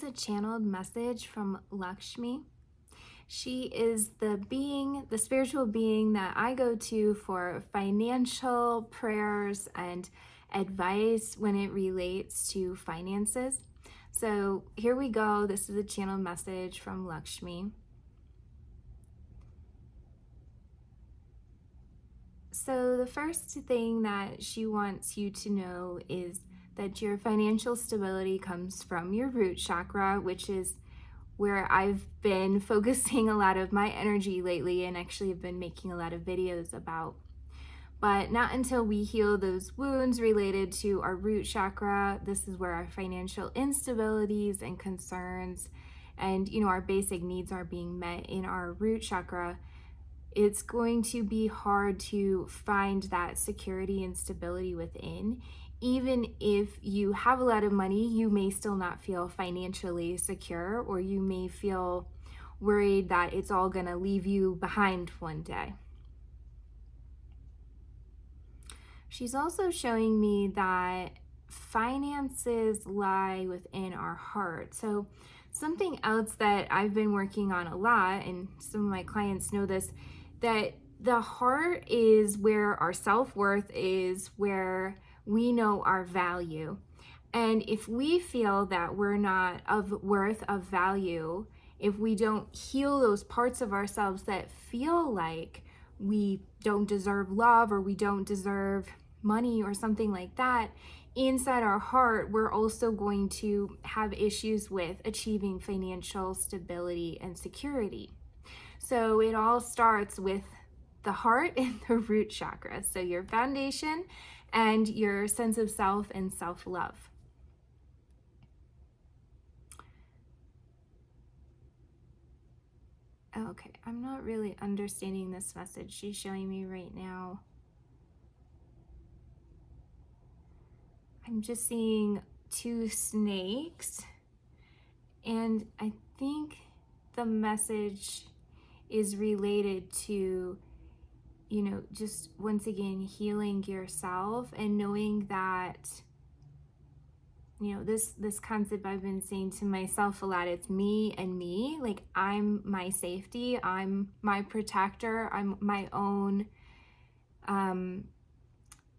a channeled message from Lakshmi. She is the being, the spiritual being that I go to for financial prayers and advice when it relates to finances. So here we go. This is a channeled message from Lakshmi. So the first thing that she wants you to know is that your financial stability comes from your root chakra, which is where I've been focusing a lot of my energy lately and actually have been making a lot of videos about. But not until we heal those wounds related to our root chakra, this is where our financial instabilities and concerns and our basic needs are being met in our root chakra. It's going to be hard to find that security and stability within. Even if you have a lot of money, you may still not feel financially secure, or you may feel worried that it's all going to leave you behind one day. She's also showing me that finances lie within our heart. So something else that I've been working on a lot, and some of my clients know this, that the heart is where our self-worth is, where we know our value. And if we feel that we're not of worth, of value, if we don't heal those parts of ourselves that feel like we don't deserve love or we don't deserve money or something like that, inside our heart, we're also going to have issues with achieving financial stability and security. So it all starts with the heart and the root chakra. So your foundation and your sense of self and self-love. Okay, I'm not really understanding this message she's showing me right now. I'm just seeing two snakes, and I think the message is related to just once again healing yourself and knowing that this concept I've been saying to myself a lot. It's me and me. Like, I'm my safety, I'm my protector, I'm my own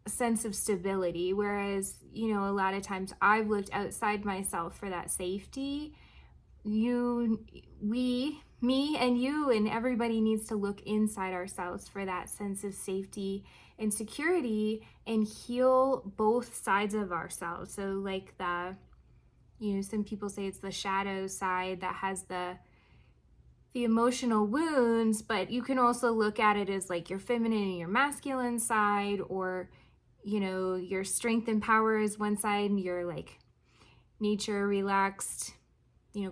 sense of stability. Whereas a lot of times I've looked outside myself for that safety. Me and you and everybody needs to look inside ourselves for that sense of safety and security and heal both sides of ourselves. So like some people say it's the shadow side that has the emotional wounds, but you can also look at it as like your feminine and your masculine side, or your strength and power is one side, and your like nature, relaxed,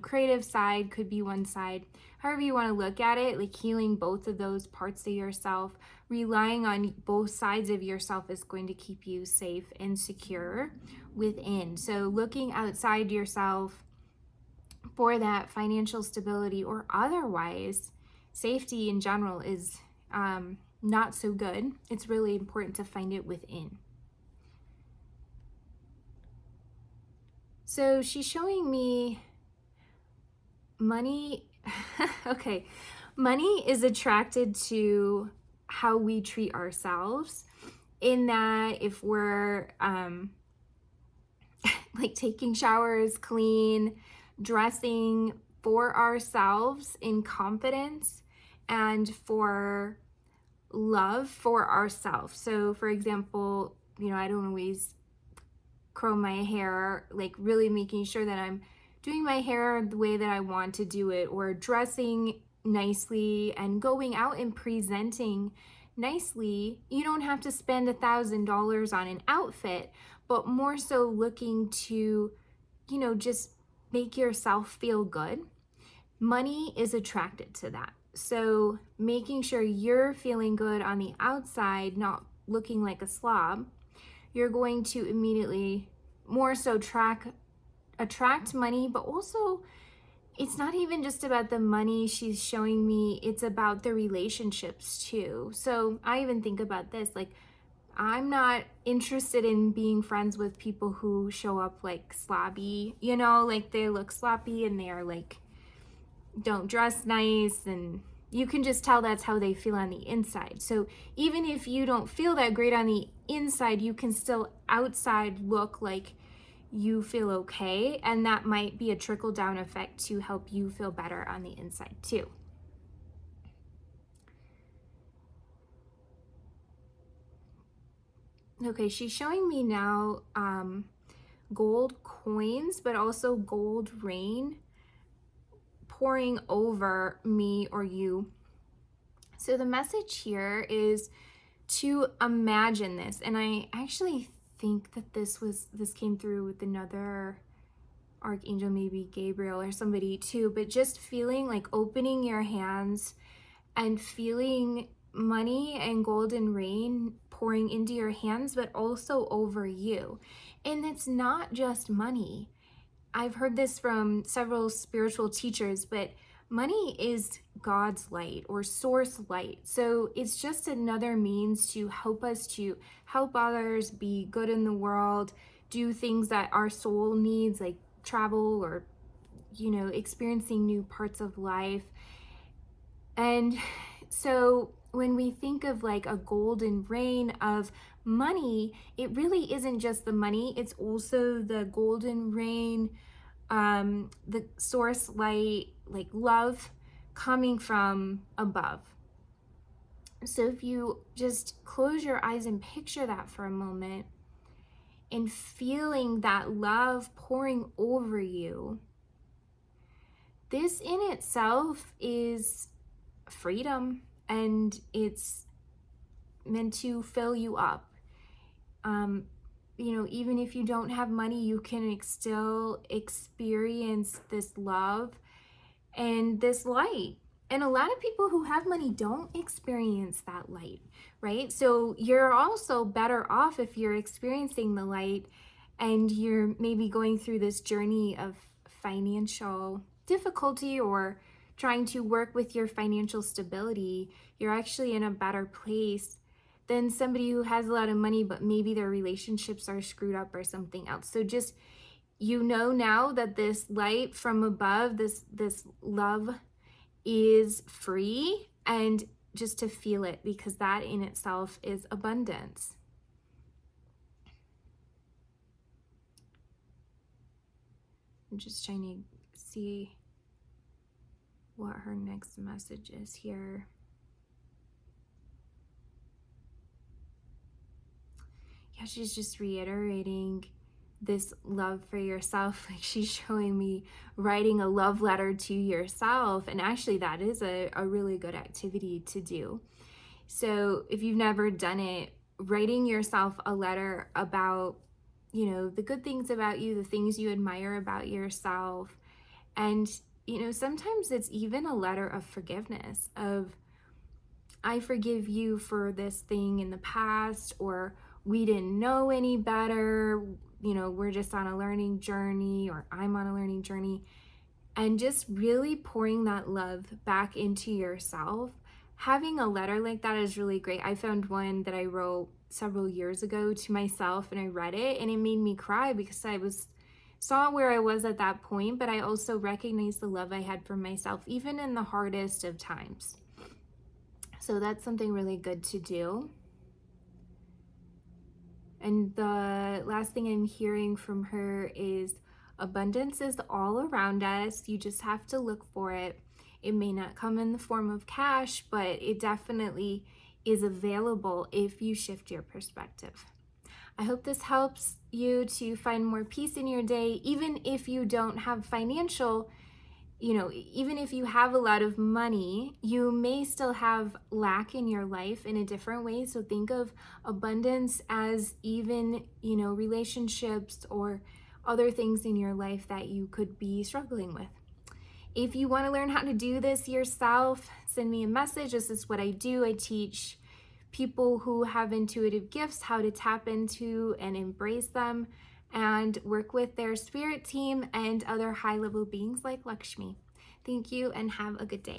creative side could be one side. However you want to look at it, like healing both of those parts of yourself, relying on both sides of yourself is going to keep you safe and secure within. So looking outside yourself for that financial stability or otherwise safety in general is not so good. It's really important to find it within. So she's showing me money. Okay, money is attracted to how we treat ourselves, in that if we're like taking showers, clean, dressing for ourselves in confidence and for love for ourselves. So for example, I don't always comb my hair, like really making sure that I'm doing my hair the way that I want to do it, or dressing nicely and going out and presenting nicely. You don't have to spend $1,000 on an outfit, but more so looking to, just make yourself feel good. Money is attracted to that. So making sure you're feeling good on the outside, not looking like a slob, you're going to immediately more so attract money. But also, it's not even just about the money she's showing me, it's about the relationships too. So I even think about this, like I'm not interested in being friends with people who show up like sloppy, you know, like they look sloppy and they're like, don't dress nice, and you can just tell that's how they feel on the inside. So even if you don't feel that great on the inside, you can still outside look like you feel okay, and that might be a trickle down effect to help you feel better on the inside too. Okay, she's showing me now gold coins, but also gold rain pouring over me or you. So the message here is to imagine this. And I actually think that this came through with another archangel, maybe Gabriel or somebody too, but just feeling like opening your hands and feeling money and golden rain pouring into your hands, but also over you. And it's not just money. I've heard this from several spiritual teachers, but money is God's light or source light. So it's just another means to help us to help others, be good in the world, do things that our soul needs, like travel or, you know, experiencing new parts of life. And so when we think of like a golden rain of money, it really isn't just the money, it's also the golden rain, the source light, like love coming from above. So if you just close your eyes and picture that for a moment and feeling that love pouring over you, this in itself is freedom, and it's meant to fill you up. You know, even if you don't have money, you can still experience this love and this light. And a lot of people who have money don't experience that light, right? So you're also better off if you're experiencing the light and you're maybe going through this journey of financial difficulty or trying to work with your financial stability. You're actually in a better place than somebody who has a lot of money, but maybe their relationships are screwed up or something else. So just, you know, now that this light from above, this love is free, and just to feel it, because that in itself is abundance. I'm just trying to see what her next message is here. Yeah, she's just reiterating this love for yourself. Like she's showing me writing a love letter to yourself. And actually that is a really good activity to do. So if you've never done it, writing yourself a letter about, you know, the good things about you, the things you admire about yourself. And, you know, sometimes it's even a letter of forgiveness, of, I forgive you for this thing in the past, or we didn't know any better, you know, we're just on a learning journey, or I'm on a learning journey. And just really pouring that love back into yourself. Having a letter like that is really great. I found one that I wrote several years ago to myself, and I read it and it made me cry because I saw where I was at that point, but I also recognized the love I had for myself, even in the hardest of times. So that's something really good to do. And the last thing I'm hearing from her is abundance is all around us. You just have to look for it. It may not come in the form of cash, but it definitely is available if you shift your perspective. I hope this helps you to find more peace in your day, even if you don't have financial, you know, even if you have a lot of money, you may still have lack in your life in a different way. So think of abundance as even, you know, relationships or other things in your life that you could be struggling with. If you want to learn how to do this yourself, send me a message. This is what I do. I teach people who have intuitive gifts how to tap into and embrace them, and work with their spirit team and other high-level beings like Lakshmi. Thank you and have a good day.